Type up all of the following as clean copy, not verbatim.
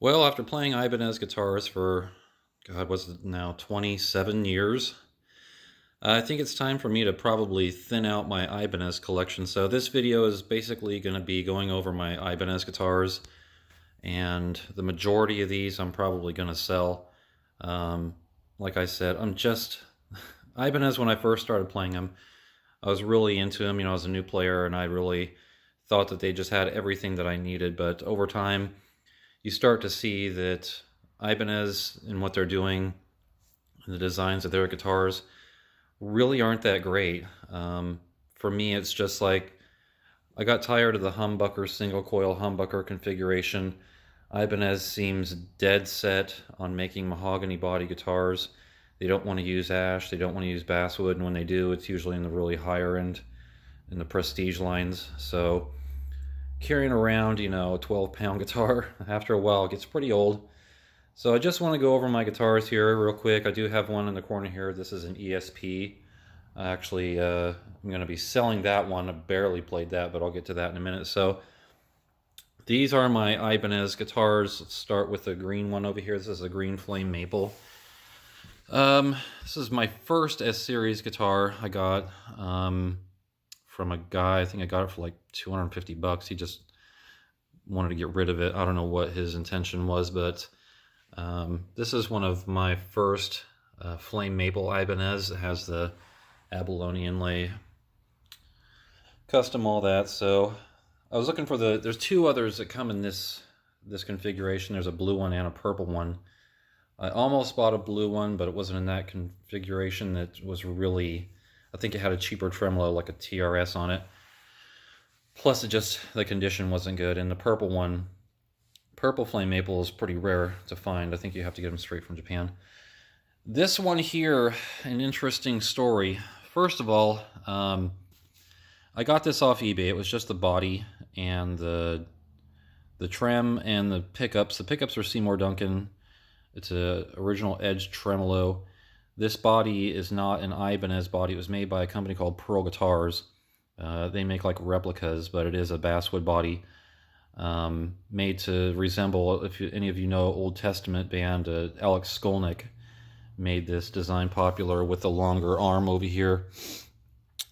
Well, after playing Ibanez guitars for, God, what's it now, 27 years, I think it's time for me to probably thin out my Ibanez collection. So this video is basically going to be going over my Ibanez guitars, and the majority of these I'm probably going to sell. Um, like I said, Ibanez, when I first started playing them, I was really into them. I was a new player, and I really thought that they just had everything that I needed. But over time, you start to see that Ibanez and what they're doing, and the designs of their guitars really aren't that great. For me, it's just like I got tired of the humbucker, single coil humbucker configuration. Ibanez seems dead set on making mahogany body guitars. They don't want to use ash, they don't want to use basswood, and when they do, it's usually in the really higher end, in the prestige lines. So carrying around, a 12-pound guitar, after a while it gets pretty old. So I just want to go over my guitars here real quick. I do have one in the corner here. This is an ESP. Actually, I'm going to be selling that one. I barely played that, but I'll get to that in a minute. So these are my Ibanez guitars. Let's start with the green one over here. This is a green flame maple. This is my first S-Series guitar I got from a guy. I think I got it for like 250 bucks. He just wanted to get rid of it. I don't know what his intention was, but this is one of my first flame maple Ibanez. It has the abalone inlay, custom, all that. So I was looking for there's two others that come in this configuration. There's a blue one and a purple one. I almost bought a blue one, but it wasn't in that configuration. That was really, I think it had a cheaper tremolo, like a TRS on it. Plus, the condition wasn't good. And the purple one, purple flame maple, is pretty rare to find. I think you have to get them straight from Japan. This one here, an interesting story. First of all, I got this off eBay. It was just the body and the trem and the pickups. The pickups are Seymour Duncan. It's a original edge tremolo. This body is not an Ibanez body. It was made by a company called Pearl Guitars. They make like replicas, but it is a basswood body, made to resemble, if any of you know Old Testament band, Alex Skolnick made this design popular with the longer arm over here.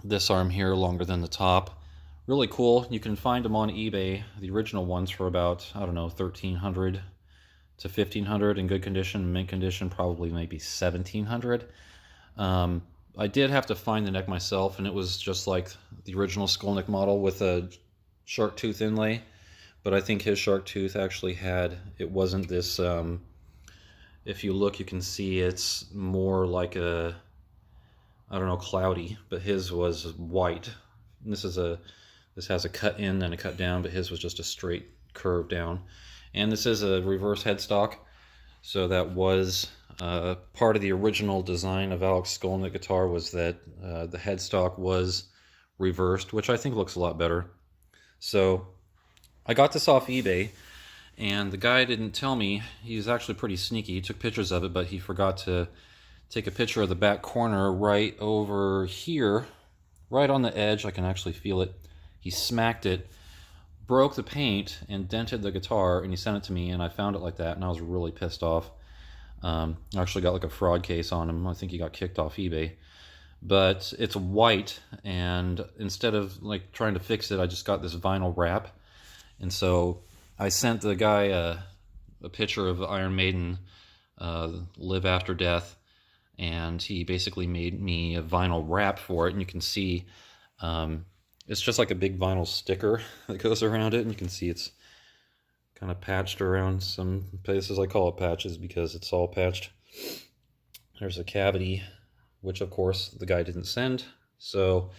This arm here longer than the top. Really cool. You can find them on eBay, the original ones, for about, I don't know, $1,300 to $1,500 in good condition. Mint condition, probably maybe $1,700. I did have to find the neck myself, and it was just like the original Skolnick model with a shark tooth inlay. But I think his shark tooth actually it wasn't this, if you look, you can see it's more like I don't know, cloudy, but his was white. And this has a cut in and a cut down, but his was just a straight curve down. And this is a reverse headstock, so that was part of the original design of Alex Skolnick guitar, was that the headstock was reversed, which I think looks a lot better. So I got this off eBay, and the guy didn't tell me. He was actually pretty sneaky. He took pictures of it, but he forgot to take a picture of the back corner right over here, right on the edge. I can actually feel it. He smacked it, broke the paint, and dented the guitar, and he sent it to me, and I found it like that, and I was really pissed off. I actually got like a fraud case on him. I think he got kicked off eBay. But it's white, and instead of like trying to fix it, I just got this vinyl wrap. And so I sent the guy a picture of Iron Maiden, Live After Death, and he basically made me a vinyl wrap for it. And you can see it's just like a big vinyl sticker that goes around it, and you can see it's kind of patched around some places. I call it patches because it's all patched. There's a cavity, which of course the guy didn't send. So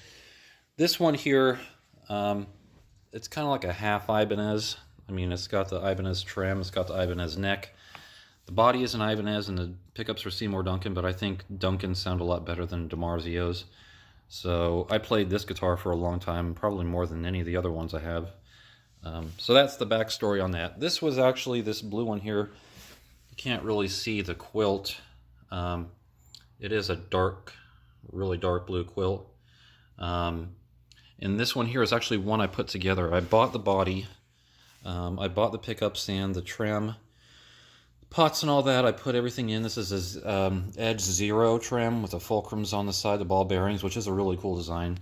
this one here, it's kind of like a half Ibanez. I mean, it's got the Ibanez trim, it's got the Ibanez neck. The body is an Ibanez and the pickups are Seymour Duncan, but I think Duncans sound a lot better than DiMarzios. So I played this guitar for a long time, probably more than any of the other ones I have. So that's the backstory on that. This was actually this blue one here. You can't really see the quilt. It is a dark, really dark blue quilt. And this one here is actually one I put together. I bought the body, I bought the pickup stand, the trim, pots and all that, I put everything in. This is his Edge Zero trim with the fulcrums on the side, the ball bearings, which is a really cool design.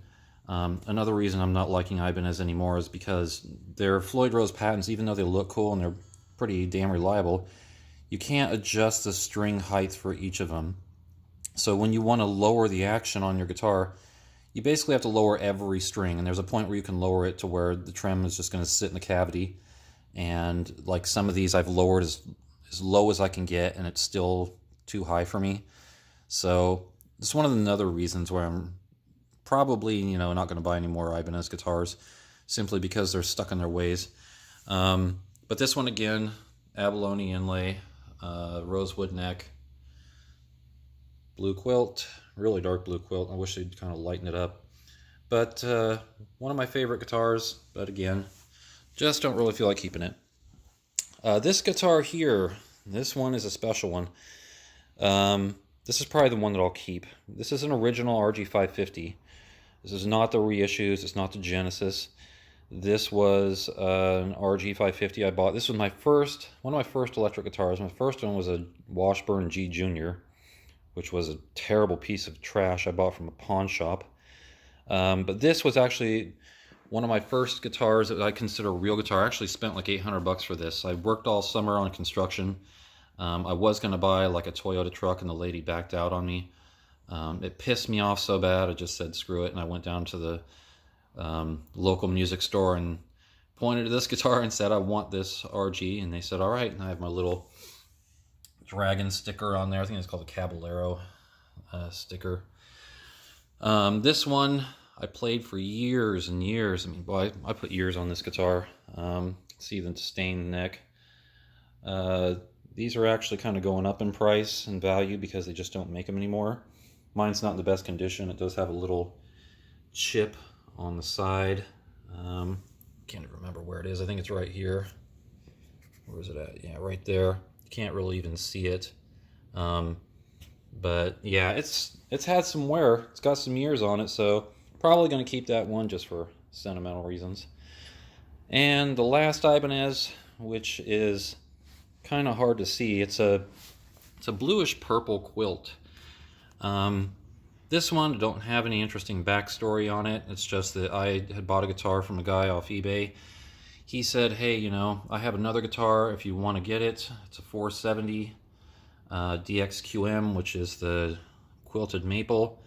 Another reason I'm not liking Ibanez anymore is because their Floyd Rose patents, even though they look cool and they're pretty damn reliable, you can't adjust the string height for each of them. So when you want to lower the action on your guitar, you basically have to lower every string, and there's a point where you can lower it to where the trim is just going to sit in the cavity. And like some of these I've lowered as low as I can get, and it's still too high for me. So it's one of the other reasons why I'm probably, not going to buy any more Ibanez guitars, simply because they're stuck in their ways. But this one again, abalone inlay, rosewood neck, blue quilt, really dark blue quilt. I wish they'd kind of lighten it up. But one of my favorite guitars, but again, just don't really feel like keeping it. This guitar here, this one is a special one. This is probably the one that I'll keep. This is an original RG550. This is not the reissues, it's not the Genesis. This was an RG550 I bought. This was one of my first electric guitars. My first one was a Washburn G Junior, which was a terrible piece of trash I bought from a pawn shop. But this was actually one of my first guitars that I consider a real guitar. I actually spent like $800 for this. I worked all summer on construction. I was going to buy like a Toyota truck, and the lady backed out on me. It pissed me off so bad, I just said screw it, and I went down to the local music store and pointed to this guitar and said, I want this RG, and they said, all right. And I have my little dragon sticker on there. I think it's called a Caballero sticker. This one I played for years and years. I mean, boy, I put years on this guitar. See the stained neck. These are actually kind of going up in price and value because they just don't make them anymore. Mine's not in the best condition. It does have a little chip on the side. Can't even remember where it is. I think it's right here. Where is it at? Yeah, right there. You can't really even see it. But yeah, it's had some wear. It's got some years on it, so probably going to keep that one just for sentimental reasons. And the last Ibanez, which is kind of hard to see, it's a bluish purple quilt. This one, don't have any interesting backstory on it. It's just that I had bought a guitar from a guy off eBay. He said, hey, I have another guitar if you want to get it. It's a 470 DXQM, which is the quilted maple.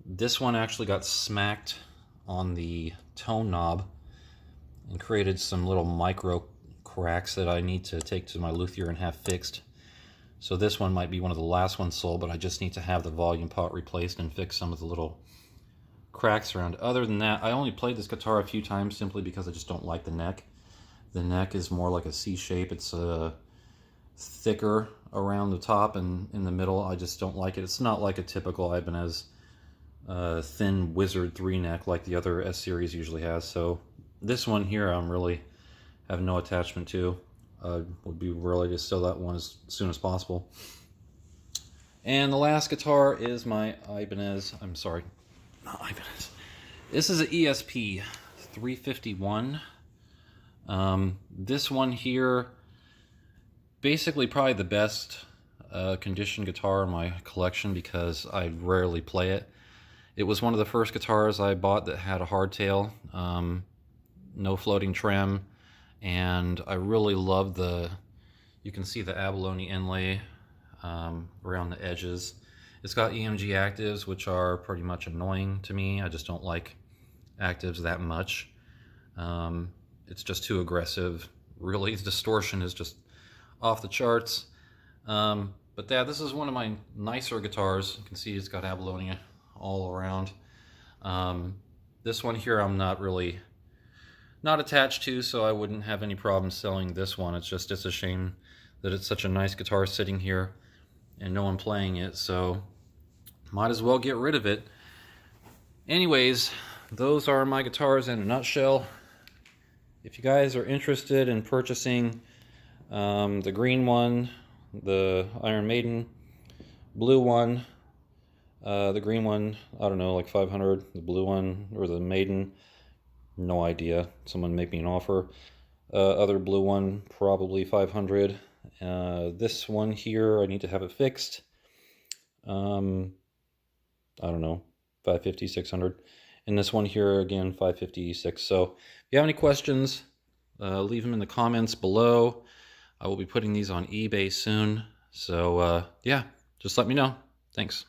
This one actually got smacked on the tone knob and created some little micro cracks that I need to take to my luthier and have fixed. So this one might be one of the last ones sold, but I just need to have the volume pot replaced and fix some of the little cracks around. Other than that, I only played this guitar a few times simply because I just don't like the neck. The neck is more like a C shape. It's thicker around the top and in the middle. I just don't like it. It's not like a typical Ibanez thin Wizard 3 neck like the other S series usually has. So this one here I'm really have no attachment to. Would be really to sell that one as soon as possible. And the last guitar is my Ibanez. I'm sorry, not Ibanez. This is an ESP 351. This one here, basically probably the best conditioned guitar in my collection because I rarely play it. It was one of the first guitars I bought that had a hardtail, no floating trim. And I really love you can see the abalone inlay around the edges. It's got EMG actives, which are pretty much annoying to me. I just don't like actives that much. It's just too aggressive. Really, the distortion is just off the charts. But yeah, this is one of my nicer guitars. You can see it's got abalone all around. This one here I'm not attached to, so I wouldn't have any problem selling this one. It's a shame that it's such a nice guitar sitting here and no one playing it, so might as well get rid of it. Anyways, those are my guitars in a nutshell. If you guys are interested in purchasing the green one, the Iron Maiden, blue one, the green one, I don't know, like 500, the blue one, or the Maiden, no idea. Someone make me an offer. Other blue one, probably 500. This one here, I need to have it fixed. I don't know, 550, 600. And this one here, again, 556. So if you have any questions, leave them in the comments below. I will be putting these on eBay soon. So yeah, just let me know. Thanks.